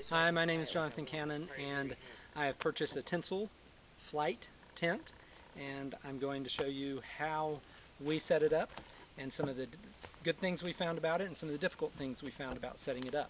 Hi, my name is Jonathan Cannon, and I have purchased a Tentsile Flite tent, and I'm going to show you how we set it up and some of the good things we found about it and some of the difficult things we found about setting it up.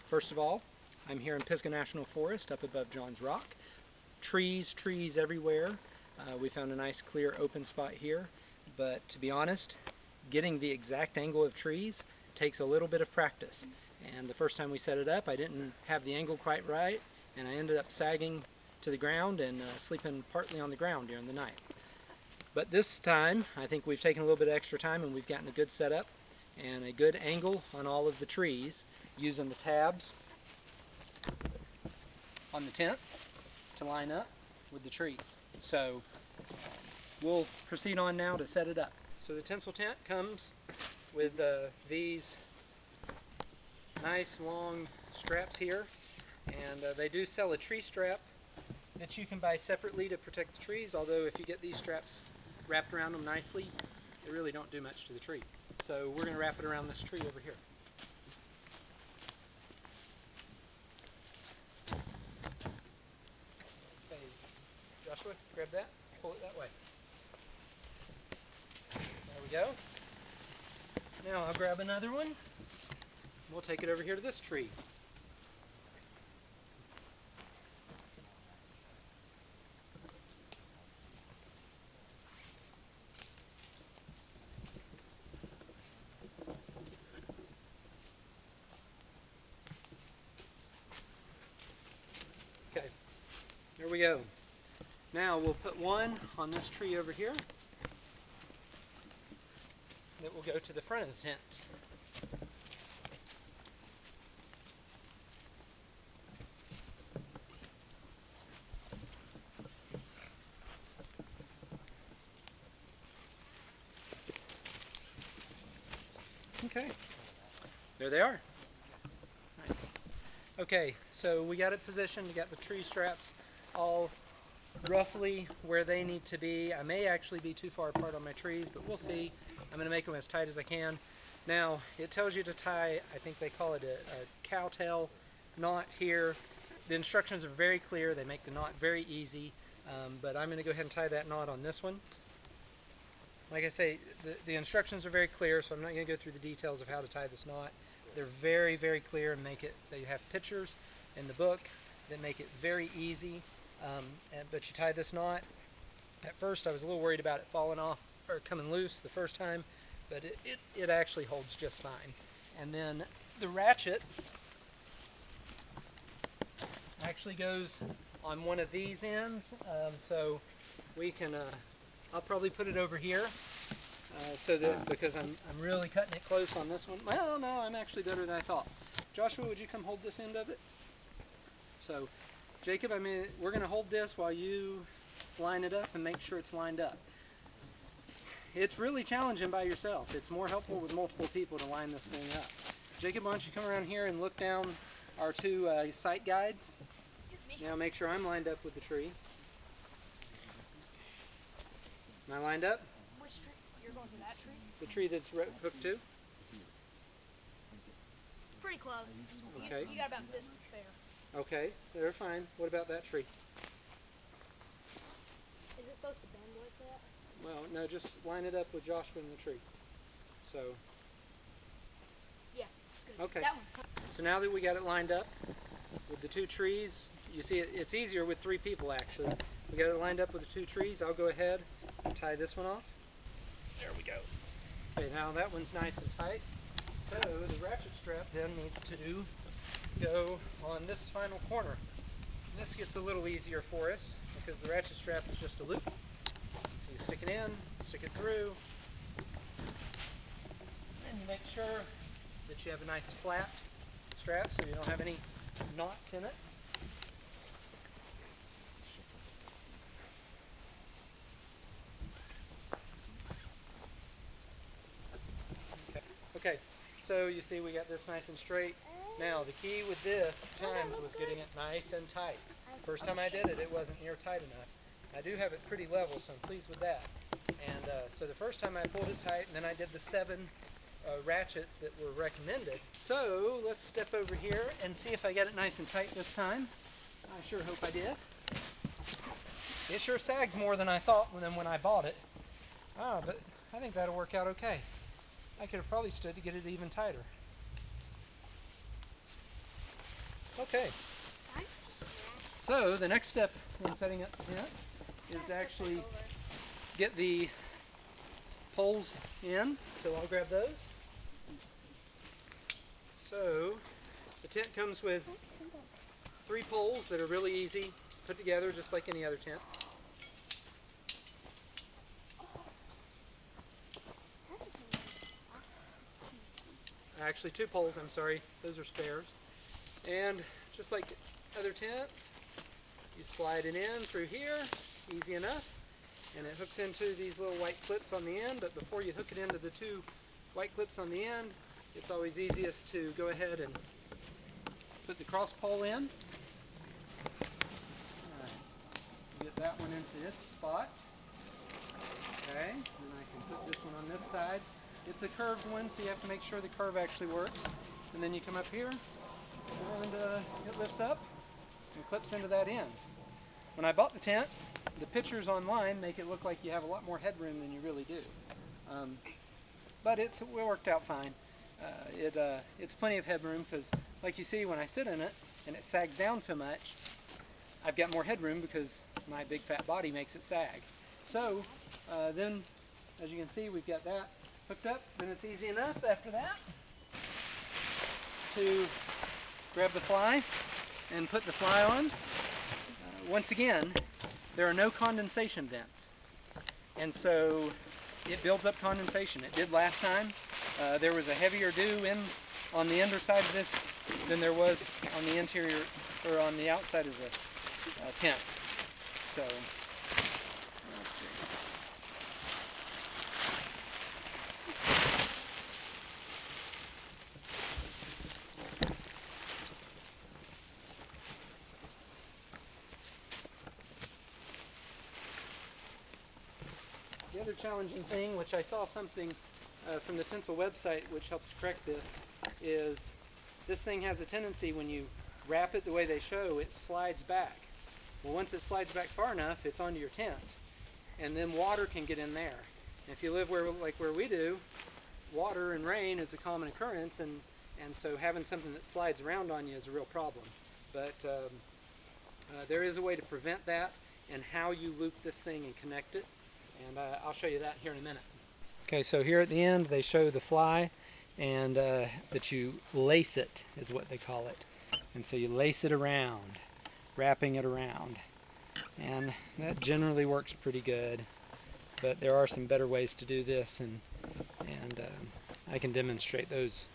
First of all, I'm here in Pisgah National Forest up above Johns Rock. Trees everywhere. We found a nice clear open spot here, but to be honest, getting the exact angle of trees takes a little bit of practice. And the first time we set it up, I didn't have the angle quite right, and I ended up sagging to the ground and sleeping partly on the ground during the night. But this time, I think we've taken a little bit of extra time and we've gotten a good setup and a good angle on all of the trees using the tabs on the tent to line up with the trees. So we'll proceed on now to set it up. So the Tentsile tent comes with these nice long straps here, and they do sell a tree strap that you can buy separately to protect the trees, although if you get these straps wrapped around them nicely, they really don't do much to the tree. So we're going to wrap it around this tree over here. Okay, Joshua, grab that, pull it that way. There we go. Now I'll grab another one. We'll take it over here to this tree. Okay, there we go. Now we'll put one on this tree over here that will go to the front of the tent. Okay, there they are. Nice. Okay, so we got it positioned, we got the tree straps all roughly where they need to be. I may actually be too far apart on my trees, but we'll see. I'm going to make them as tight as I can. Now, it tells you to tie, I think they call it a cowtail knot here. The instructions are very clear, they make the knot very easy, but I'm going to go ahead and tie that knot on this one. Like I say, the instructions are very clear, so I'm not going to go through the details of how to tie this knot. They're very, very clear and they have pictures in the book that make it very easy. But you tie this knot. At first I was a little worried about it falling off or coming loose the first time, but it actually holds just fine. And then the ratchet actually goes on one of these ends, so we can I'll probably put it over here so that because I'm really cutting it close on this one. Well, no, I'm actually better than I thought. Joshua, would you come hold this end of it? So, Jacob, we're going to hold this while you line it up and make sure it's lined up. It's really challenging by yourself. It's more helpful with multiple people to line this thing up. Jacob, why don't you come around here and look down our two sight guides. Now make sure I'm lined up with the tree. Am I lined up? Which tree? You're going to that tree? The tree that's hooked to? It's pretty close. Okay. You got about this to spare. Okay, they're fine. What about that tree? Is it supposed to bend like that? Well, no, just line it up with Joshua and the tree. So. Yeah, it's good. Okay. That one's So now that we got it lined up with the two trees, you see it's easier with three people actually. We got it lined up with the two trees. I'll go ahead and tie this one off. There we go. Okay, now that one's nice and tight. So the ratchet strap then needs to go on this final corner. And this gets a little easier for us because the ratchet strap is just a loop. So you stick it in, stick it through, and you make sure that you have a nice flat strap so you don't have any knots in it. Okay, so you see we got this nice and straight. Now the key with this times was getting it nice and tight. First time I did it, it wasn't near tight enough. I do have it pretty level, so I'm pleased with that. And so the first time I pulled it tight, and then I did the 7 ratchets that were recommended. So let's step over here and see if I get it nice and tight this time. I sure hope I did. It sure sags more than I thought when I bought it. But I think that'll work out okay. I could have probably stood to get it even tighter. Okay. So the next step when setting up the tent is to actually get the poles in. So I'll grab those. So the tent comes with 3 poles that are really easy to put together just like any other tent. Actually 2 poles, I'm sorry, those are spares. And just like other tents, you slide it in through here, easy enough, and it hooks into these little white clips on the end. But before you hook it into the 2 white clips on the end, it's always easiest to go ahead and put the cross pole in. Get that one into its spot. Okay, and I can put this one on this side. It's a curved one, so you have to make sure the curve actually works. And then you come up here, and it lifts up and clips into that end. When I bought the tent, the pictures online make it look like you have a lot more headroom than you really do. But it worked out fine. It's plenty of headroom because, like you see, when I sit in it and it sags down so much, I've got more headroom because my big fat body makes it sag. So then, as you can see, we've got that hooked up. Then it's easy enough after that to grab the fly and put the fly on. Once again, there are no condensation vents, and so it builds up condensation. It did last time. There was a heavier dew on the underside of this than there was on the interior or on the outside of the tent. So let's see. The other challenging thing, which I saw something from the Tentsile website which helps correct this, is this thing has a tendency when you wrap it the way they show, it slides back. Well, once it slides back far enough, it's onto your tent, and then water can get in there. And if you live where we do, water and rain is a common occurrence, and so having something that slides around on you is a real problem. But there is a way to prevent that, and how you loop this thing and connect it. And I'll show you that here in a minute. Okay, so here at the end they show the fly, and that you lace it is what they call it. And so you lace it around, wrapping it around. And that generally works pretty good. But there are some better ways to do this, and I can demonstrate those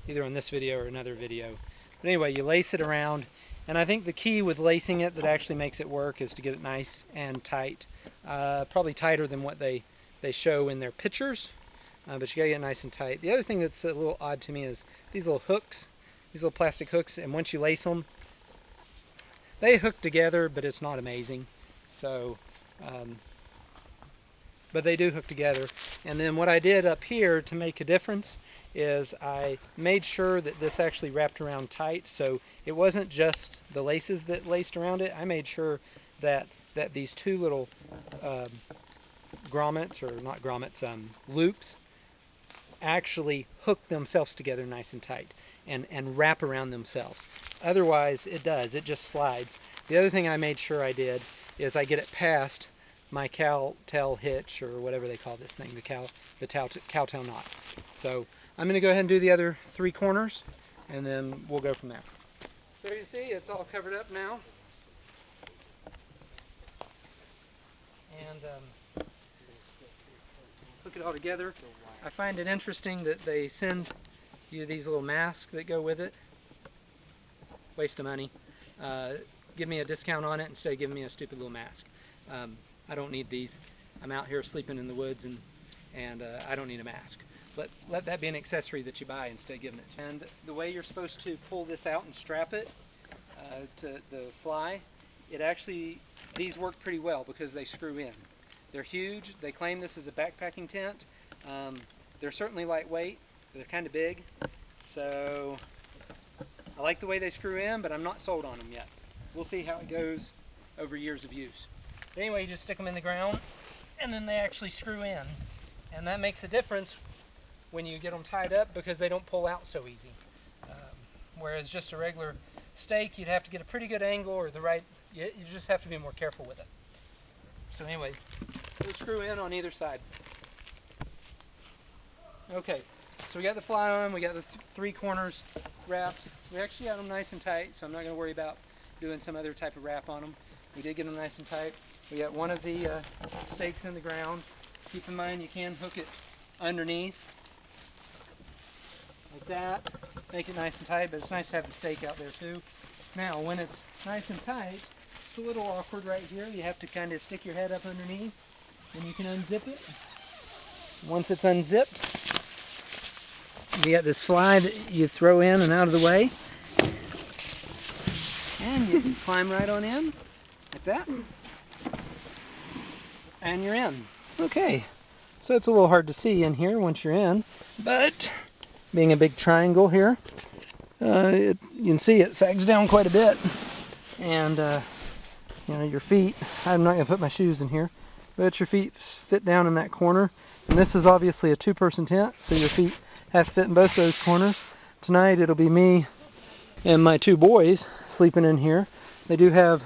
either on this video or another video. But anyway, you lace it around. And I think the key with lacing it that actually makes it work is to get it nice and tight. Probably tighter than what they show in their pictures, but you gotta get nice and tight. The other thing that's a little odd to me is these little hooks, these little plastic hooks, and once you lace them, they hook together, but it's not amazing. So, but they do hook together. And then what I did up here to make a difference is I made sure that this actually wrapped around tight, so it wasn't just the laces that laced around it. I made sure that these 2 little grommets, or not grommets, loops, actually hook themselves together nice and tight and wrap around themselves. Otherwise, it just slides. The other thing I made sure I did is I get it past my cowtail hitch, or whatever they call this thing, the cowtail knot. So I'm going to go ahead and do the other 3 corners, and then we'll go from there. So you see, it's all covered up now. And hook it all together. I find it interesting that they send you these little masks that go with it. Waste of money. Give me a discount on it instead of giving me a stupid little mask. I don't need these. I'm out here sleeping in the woods, and I don't need a mask. Let that be an accessory that you buy instead of giving it. And the way you're supposed to pull this out and strap it to the fly, these work pretty well because they screw in. They're huge. They claim this is a backpacking tent. They're certainly lightweight, They're kind of big, so I like the way they screw in, but I'm not sold on them yet. We'll see how it goes over years of use. But anyway, you just stick them in the ground, and then they actually screw in. And that makes a difference when you get them tied up because they don't pull out so easy. Whereas just a regular stake, you'd have to get a pretty good angle or the right, you just have to be more careful with it. So anyway, we'll screw in on either side. Okay, so we got the fly on, we got the three corners wrapped. We actually got them nice and tight, so I'm not going to worry about doing some other type of wrap on them. We did get them nice and tight. We got one of the stakes in the ground. Keep in mind you can hook it underneath like that. Make it nice and tight, but it's nice to have the stake out there too. Now, when it's nice and tight, it's a little awkward right here. You have to kind of stick your head up underneath, and you can unzip it. Once it's unzipped, you got this fly that you throw in and out of the way, and you can climb right on in, like that, and you're in. Okay, so it's a little hard to see in here once you're in, but being a big triangle here, you can see it sags down quite a bit, and you know, your feet, I'm not going to put my shoes in here, but your feet fit down in that corner, and this is obviously a two-person tent, so your feet have to fit in both those corners. Tonight it'll be me and my two boys sleeping in here. They do have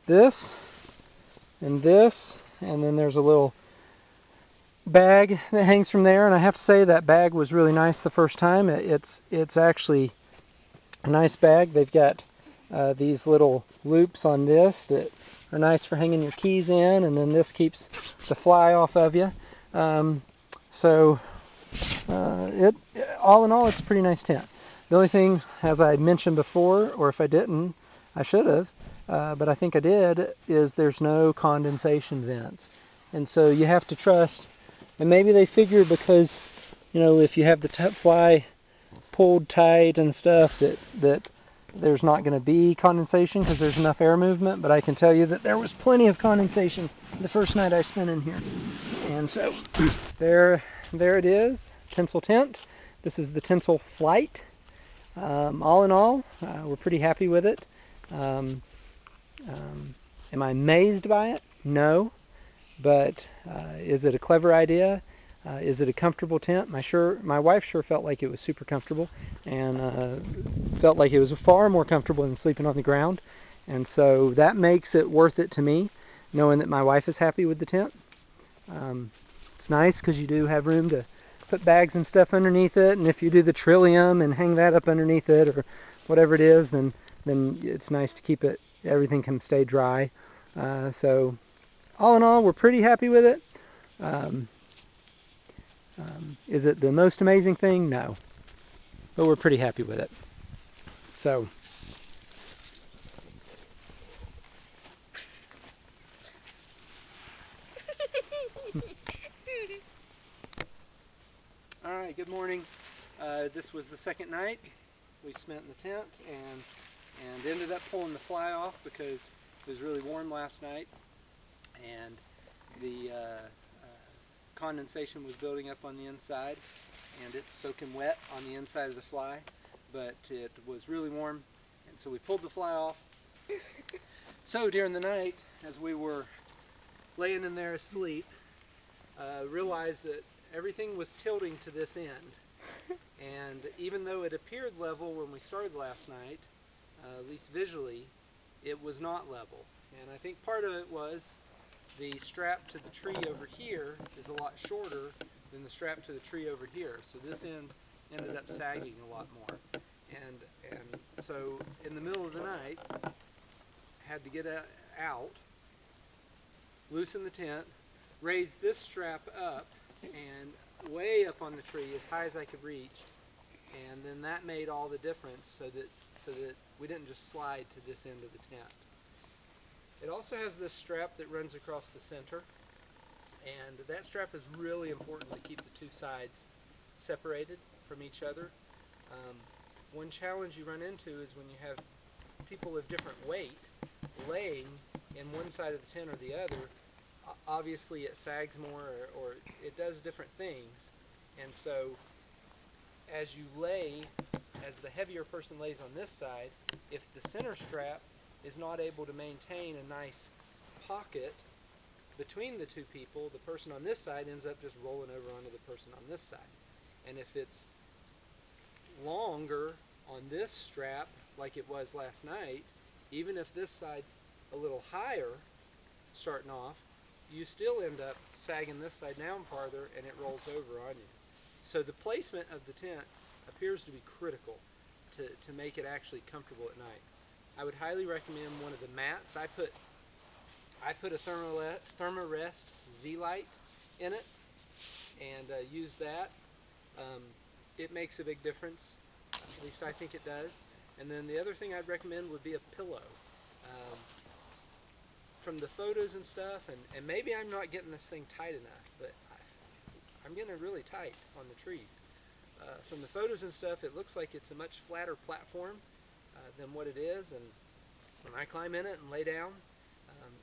this, and then there's a little bag that hangs from there, and I have to say that bag was really nice the first time. It's actually a nice bag. They've got these little loops on this that are nice for hanging your keys in, and then this keeps the fly off of you. All in all, it's a pretty nice tent. The only thing, as I mentioned before, or if I didn't, I should have, but I think I did, is there's no condensation vents. And so you have to trust, and maybe they figure because, you know, if you have the fly pulled tight and stuff, that there's not going to be condensation because there's enough air movement, but I can tell you that there was plenty of condensation the first night I spent in here. And so there it is, Tentsile tent. This is the Tentsile Flite. All in all, we're pretty happy with it. Am I amazed by it? No. But is it a clever idea? Is it a comfortable tent? My wife sure felt like it was super comfortable, and felt like it was far more comfortable than sleeping on the ground. And so that makes it worth it to me, knowing that my wife is happy with the tent. It's nice because you do have room to put bags and stuff underneath it, and if you do the trillium and hang that up underneath it or whatever it is, then it's nice to keep it, everything can stay dry. So all in all, we're pretty happy with it. Is it the most amazing thing? No. But we're pretty happy with it. So alright, good morning. This was the second night we spent in the tent, and ended up pulling the fly off because it was really warm last night, and the condensation was building up on the inside, and it's soaking wet on the inside of the fly, but it was really warm, and so we pulled the fly off. So during the night, as we were laying in there asleep, realized that everything was tilting to this end, and even though it appeared level when we started last night, at least visually, it was not level. And I think part of it was the strap to the tree over here is a lot shorter than the strap to the tree over here, so this end ended up sagging a lot more. And so in the middle of the night, had to get out, loosen the tent, raise this strap up and way up on the tree as high as I could reach, and then that made all the difference so that we didn't just slide to this end of the tent. It also has this strap that runs across the center, and that strap is really important to keep the two sides separated from each other. One challenge you run into is when you have people of different weight laying in one side of the tent or the other, obviously it sags more or it does different things, and so as you lay, as the heavier person lays on this side, if the center strap is not able to maintain a nice pocket between the two people, the person on this side ends up just rolling over onto the person on this side. And if it's longer on this strap, like it was last night, even if this side's a little higher starting off, you still end up sagging this side down farther and it rolls over on you. So the placement of the tent appears to be critical to make it actually comfortable at night. I would highly recommend one of the mats. I put a Thermarest Z-Lite in it and use that. It makes a big difference. At least I think it does. And then the other thing I'd recommend would be a pillow. From the photos and stuff, and maybe I'm not getting this thing tight enough, but I'm getting it really tight on the trees. From the photos and stuff, it looks like it's a much flatter platform than what it is, and when I climb in it and lay down,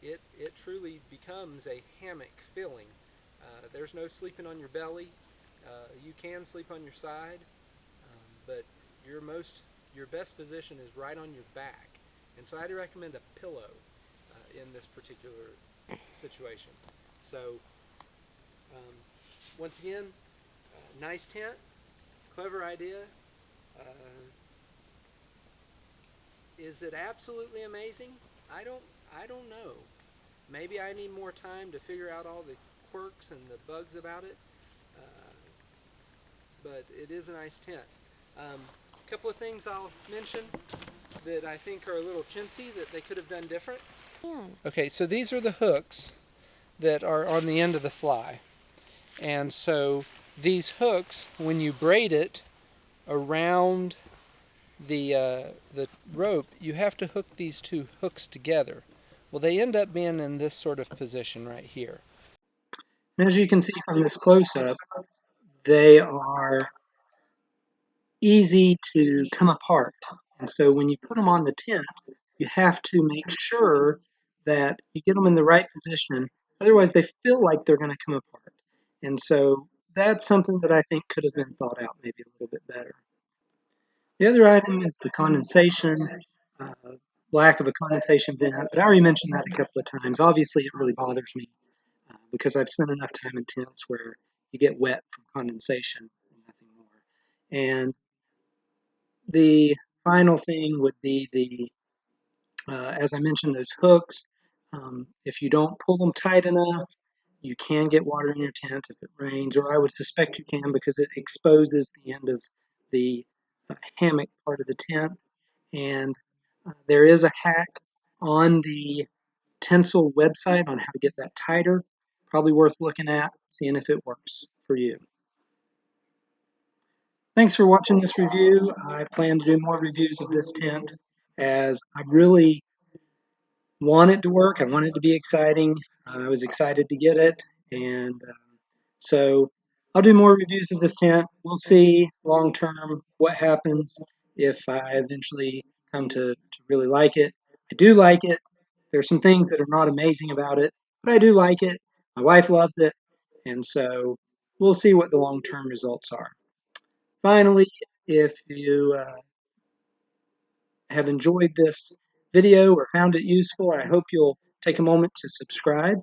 it truly becomes a hammock feeling. There's no sleeping on your belly. You can sleep on your side, but your best position is right on your back. And so I'd recommend a pillow in this particular situation. So, once again, nice tent, clever idea. Is it absolutely amazing? I don't know. Maybe I need more time to figure out all the quirks and the bugs about it. But it is a nice tent. A couple of things I'll mention that I think are a little chintzy that they could have done different. Okay, so these are the hooks that are on the end of the fly. And so these hooks, when you braid it around the rope, you have to hook these two hooks together. Well, they end up being in this sort of position right here. As you can see from this close-up, they are easy to come apart. And so when you put them on the tent, you have to make sure that you get them in the right position. Otherwise, they feel like they're going to come apart. And so that's something that I think could have been thought out maybe a little bit better. The other item is the condensation, lack of a condensation vent. But I already mentioned that a couple of times. Obviously, it really bothers me because I've spent enough time in tents where you get wet from condensation and nothing more. And the final thing would be as I mentioned, those hooks. If you don't pull them tight enough, you can get water in your tent if it rains, or I would suspect you can because it exposes the end of the hammock part of the tent. And there is a hack on the Tentsile website on how to get that tighter. Probably worth looking at, seeing if it works for you. Thanks for watching this review. I plan to do more reviews of this tent as I really want it to work. I want it to be exciting. I was excited to get it, and so I'll do more reviews of this tent. We'll see long term what happens if I eventually come to really like it. I do like it. There's some things that are not amazing about it, but I do like it. My wife loves it, and so we'll see what the long term results are. Finally, if you have enjoyed this video or found it useful, I hope you'll take a moment to subscribe.